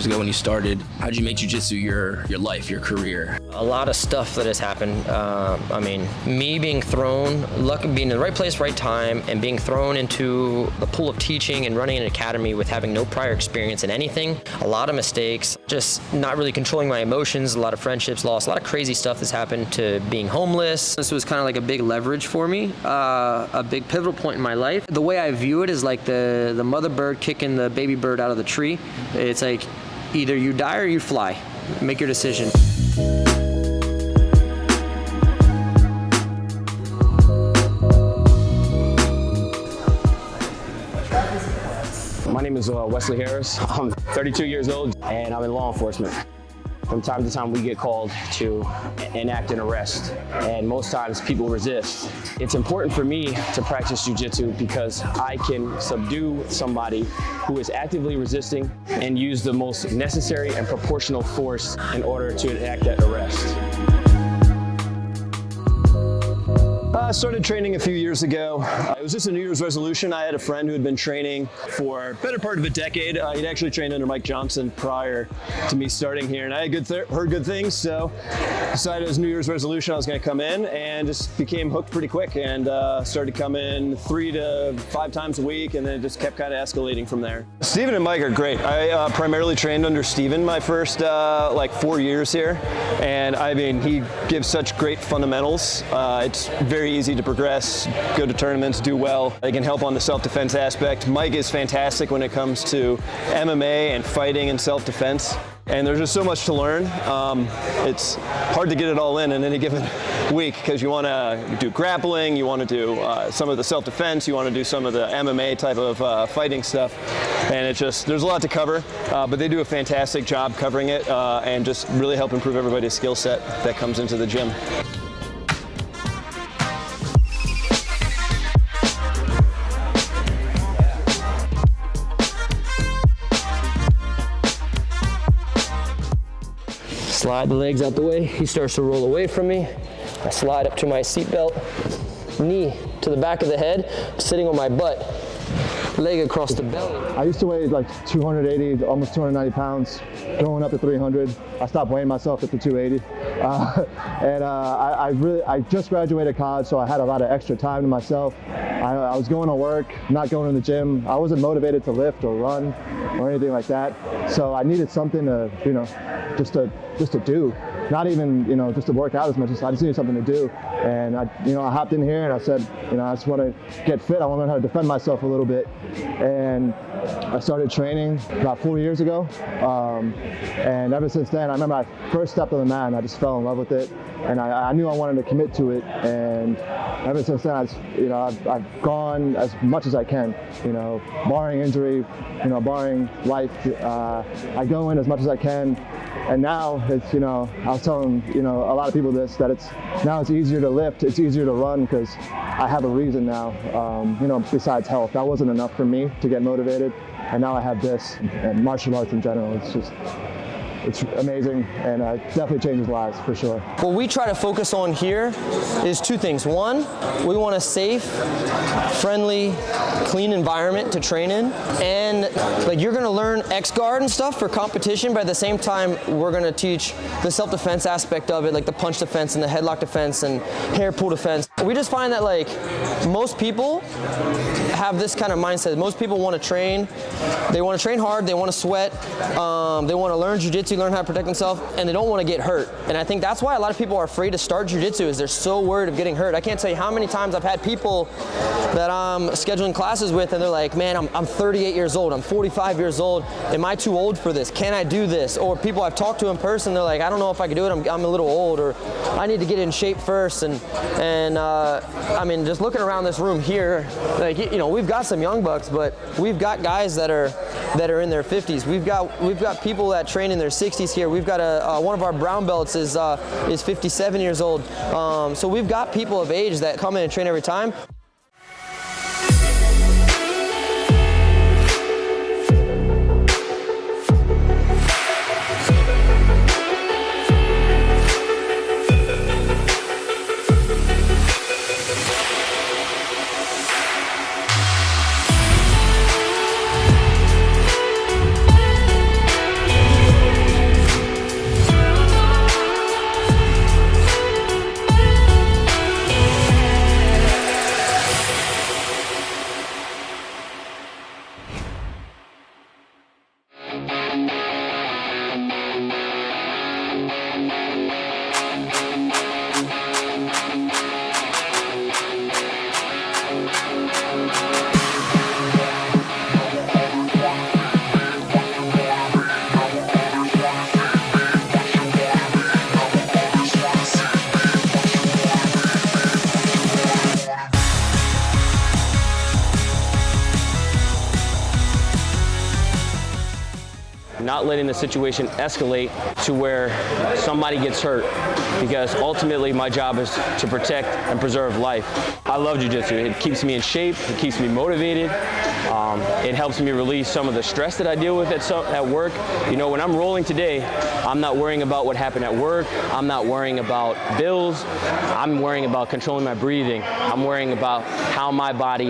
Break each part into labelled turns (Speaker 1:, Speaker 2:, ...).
Speaker 1: years ago when you started. How'd you make jiu-jitsu your life, your career?
Speaker 2: A lot of stuff that has happened. I mean, me being thrown, being in the right place, right time, and being thrown into the pool of teaching and running an academy with having no prior experience in anything. A lot of mistakes, just not really controlling my emotions, a lot of friendships lost, a lot of crazy stuff that's happened to being homeless. This was kind of like a big leverage for me, a big pivotal point in my life. The way I view it is like the mother bird kicking the baby bird out of the tree. It's like either you die or you fly. Make your decision.
Speaker 3: My name is Wesley Harris. I'm 32 years old and I'm in law enforcement. From time to time we get called to enact an arrest, and most times people resist. It's important for me to practice jiu-jitsu because I can subdue somebody who is actively resisting and use the most necessary and proportional force in order to enact that arrest.
Speaker 4: I started training a few years ago. It was just a New Year's resolution. I had a friend who had been training for a better part of a decade. He'd actually trained under Mike Johnson prior to me starting here, and I had heard good things, so decided as a New Year's resolution I was going to come in, and just became hooked pretty quick, and started coming 3 to 5 times a week, and then it just kept kind of escalating from there. Steven and Mike are great. I primarily trained under Steven my first like 4 years here, and I mean, he gives such great fundamentals. It's very easy to progress, go to tournaments, do well. They can help on the self-defense aspect. Mike is fantastic when it comes to MMA and fighting and self-defense. And there's just so much to learn. It's hard to get it all in any given week because you want to do grappling, you want to do some of the self-defense, you want to do some of the MMA type of fighting stuff. And it's just, there's a lot to cover, but they do a fantastic job covering it and just really help improve everybody's skill set that comes into the gym.
Speaker 2: Slide the legs out the way. He starts to roll away from me. I slide up to my seatbelt, knee to the back of the head, sitting on my butt, leg across the belly.
Speaker 5: I used to weigh like 280, almost 290 pounds, going up to 300. I stopped weighing myself at the 280. I just graduated college, so I had a lot of extra time to myself. I was going to work, not going to the gym. I wasn't motivated to lift or run or anything like that. So I needed something to, you know, just to do. Not even, you know, just to work out as much as I just needed something to do. And I hopped in here and I said, you know, I just want to get fit. I want to learn how to defend myself a little bit. And I started training about 4 years ago. And ever since then, I remember I first stepped on the mat and I just fell in love with it. And I knew I wanted to commit to it. And ever since then, I've gone as much as I can, you know, barring injury, you know, barring life. I go in as much as I can. And now it's, you know, I was telling, you know, a lot of people this, that now it's easier to lift, it's easier to run because I have a reason now, you know, besides health. That wasn't enough for me to get motivated. And now I have this, and martial arts in general. It's amazing, and definitely changes lives for sure.
Speaker 2: What we try to focus on here is 2 things. One, we want a safe, friendly, clean environment to train in. And like, you're gonna learn X-guard and stuff for competition, but at the same time, we're gonna teach the self-defense aspect of it, like the punch defense and the headlock defense and hair pull defense. We just find that like, most people have this kind of mindset. Most people wanna train, they wanna train hard, they wanna sweat, they wanna learn jiu-jitsu, learn how to protect themselves, and they don't want to get hurt. And I think that's why a lot of people are afraid to start jiu-jitsu, is they're so worried of getting hurt. I can't tell you how many times I've had people that I'm scheduling classes with and they're like, man, I'm 38 years old, I'm 45 years old, am I too old for this? Can I do this? Or people I've talked to in person, they're like, I don't know if I can do it, I'm a little old, or I need to get in shape first. And I mean, just looking around this room here, like, you know, we've got some young bucks, but we've got guys that are in their 50s. We've got people that train in their 60s here. We've got one of our brown belts is 57 years old. So we've got people of age that come in and train every time.
Speaker 3: not letting the situation escalate to where somebody gets hurt, because ultimately my job is to protect and preserve life. I love jiu-jitsu. It keeps me in shape, it keeps me motivated. It helps me release some of the stress that I deal with at work. You know, when I'm rolling today, I'm not worrying about what happened at work. I'm not worrying about bills. I'm worrying about controlling my breathing. I'm worrying about how my body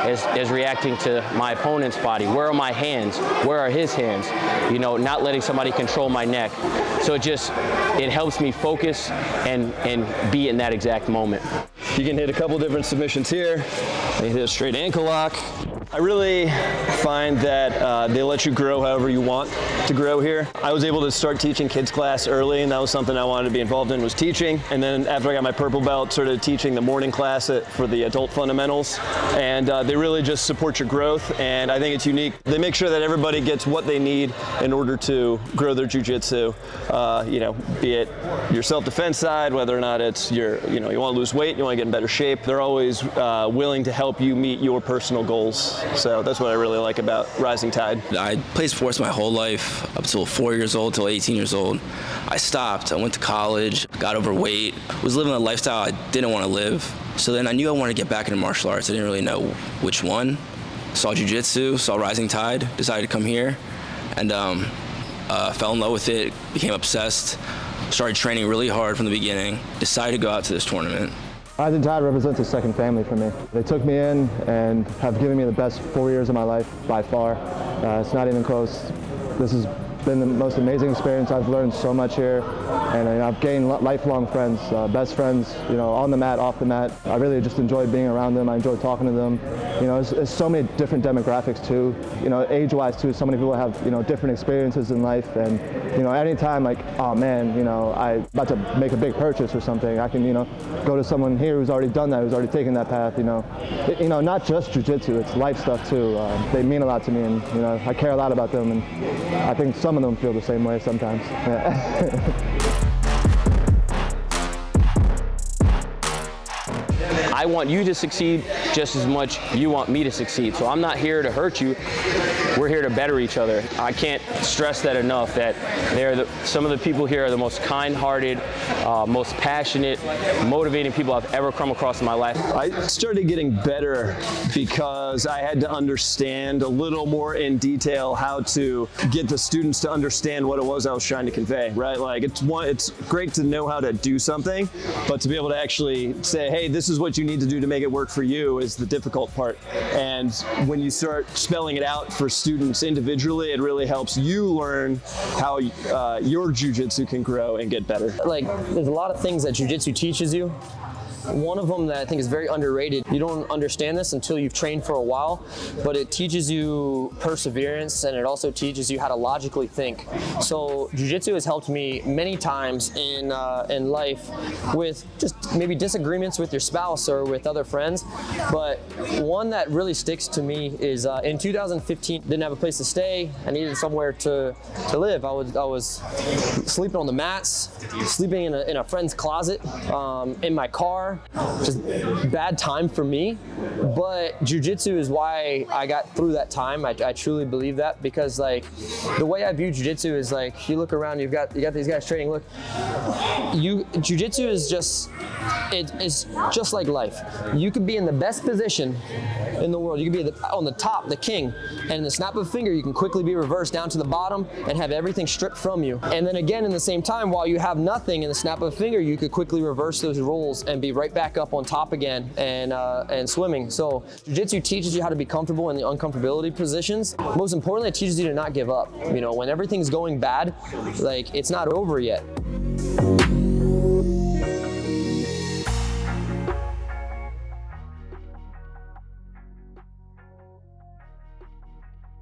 Speaker 3: is reacting to my opponent's body. Where are my hands? Where are his hands? You know, not letting somebody control my neck. So it helps me focus and be in that exact moment.
Speaker 4: You can hit a couple different submissions here. You hit a straight ankle lock. I really find that they let you grow however you want to grow here. I was able to start teaching kids class early, and that was something I wanted to be involved in, was teaching. And then after I got my purple belt, started teaching the morning class for the adult fundamentals. And they really just support your growth, and I think it's unique. They make sure that everybody gets what they need in order to grow their jiu-jitsu. You know, be it your self-defense side, whether or not it's you want to lose weight, you want to get in better shape. They're always willing to help you meet your personal goals. So that's what I really like about Rising Tide.
Speaker 1: I played sports my whole life, up till 4 years old, till 18 years old. I stopped, I went to college, got overweight, was living a lifestyle I didn't want to live. So then I knew I wanted to get back into martial arts. I didn't really know which one. Saw jiu-jitsu, saw Rising Tide, decided to come here, and fell in love with it, became obsessed, started training really hard from the beginning, decided to go out to this tournament.
Speaker 5: Rising Tide represents a second family for me. They took me in and have given me the best 4 years of my life by far. It's not even close. This has been the most amazing experience. I've learned so much here, and I've gained lifelong friends, best friends, you know, on the mat, off the mat. I really just enjoy being around them. I enjoy talking to them. You know, there's so many different demographics too, you know, age-wise too. So many people have, you know, different experiences in life, and, you know, anytime like, oh man, you know, I'm about to make a big purchase or something, I can, you know, go to someone here who's already done that, who's already taken that path, you know. You know, not just jiu-jitsu, it's life stuff too. They mean a lot to me, and, you know, I care a lot about them, and I think some of them feel the same way sometimes. Yeah.
Speaker 3: I want you to succeed just as much you want me to succeed. So I'm not here to hurt you. We're here to better each other. I can't stress that enough, that some of the people here are the most kind-hearted, most passionate, motivating people I've ever come across in my life.
Speaker 4: I started getting better because I had to understand a little more in detail how to get the students to understand what it was I was trying to convey, right? Like it's great to know how to do something, but to be able to actually say, hey, this is what you need to do to make it work for you is the difficult part. And when you start spelling it out for students individually, it really helps you learn how your jiu-jitsu can grow and get better.
Speaker 2: Like, there's a lot of things that jiu-jitsu teaches you. One of them that I think is very underrated, you don't understand this until you've trained for a while, but it teaches you perseverance, and it also teaches you how to logically think. So jiu-jitsu has helped me many times in life with just maybe disagreements with your spouse or with other friends, but one that really sticks to me is in 2015, didn't have a place to stay, I needed somewhere to live. I was sleeping on the mats, sleeping in a friend's closet, in my car. Just bad time for me, but jiu-jitsu is why I got through that time. I truly believe that, because like the way I view jiu-jitsu is like, you look around, you got these guys training. Look, jiu-jitsu is it's just like life. You could be in the best position in the world. You could be on the top, the king, and in the snap of a finger, you can quickly be reversed down to the bottom and have everything stripped from you. And then again, in the same time, while you have nothing in the snap of a finger, you could quickly reverse those roles and be right back up on top again and swimming. So jiu-jitsu teaches you how to be comfortable in the uncomfortability positions. Most importantly, it teaches you to not give up. You know, when everything's going bad, like, it's not over yet.